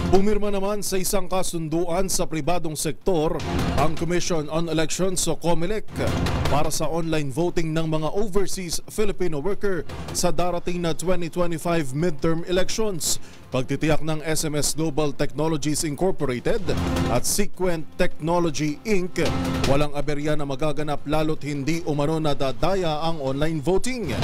Pumirma naman sa isang kasunduan sa pribadong sektor ang Commission on Elections o COMELEC para sa online voting ng mga overseas Filipino worker sa darating na 2025 midterm elections. Pagtitiyak ng SMS Global Technologies Incorporated at Sequent Technology Inc. walang aberya na magaganap lalo't hindi umano nadadaya ang online voting.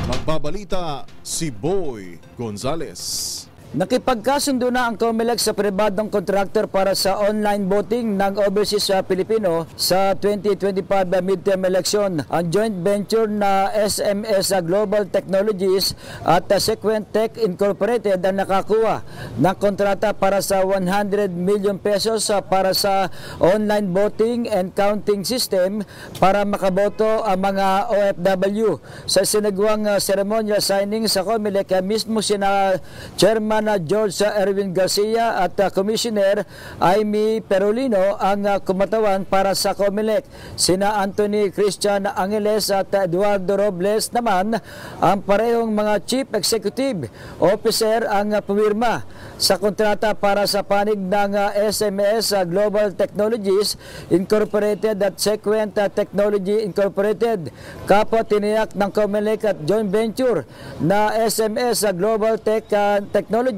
Magbabalita si Boy Gonzales. Nakipagkasundo na ang COMELEC sa pribadong contractor para sa online voting ng overseas Pilipino sa 2025 midterm election. Ang joint venture na SMS Global Technologies at Sequent Tech Incorporated ang nakakuha ng kontrata para sa 100 million pesos para sa online voting and counting system para makaboto ang mga OFW. Sa sinagawang ceremonial signing sa COMELEC, mismo sina Chairman George Erwin Garcia at Commissioner Amy Perolino ang kumatawan para sa COMELEC. Sina Anthony Christian Angeles at Eduardo Robles naman ang parehong mga Chief Executive Officer ang pumirma sa kontrata para sa panig ng SMS Global Technologies Incorporated at Sequent Technology Incorporated. Kapwa tiniyak ng COMELEC at joint venture na SMS Global Technologies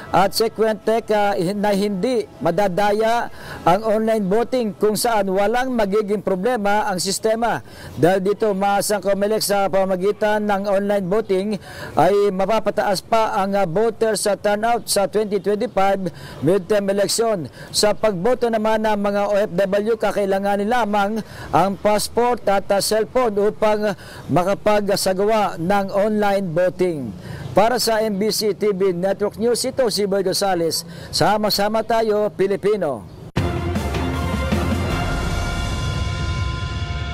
at Sequent Tech na hindi madadaya ang online voting kung saan walang magiging problema ang sistema. Dahil dito maasang COMELEC sa pamamagitan ng online voting ay mapapataas pa ang voters sa turnout sa 2025 midterm election. Sa pagboto naman ng mga OFW, kakailanganin lamang ang passport at cellphone upang makapagsagawa ng online voting. Para sa MBC TV Network News, ito si Boy Gonzales. Sama-sama tayo, Pilipino.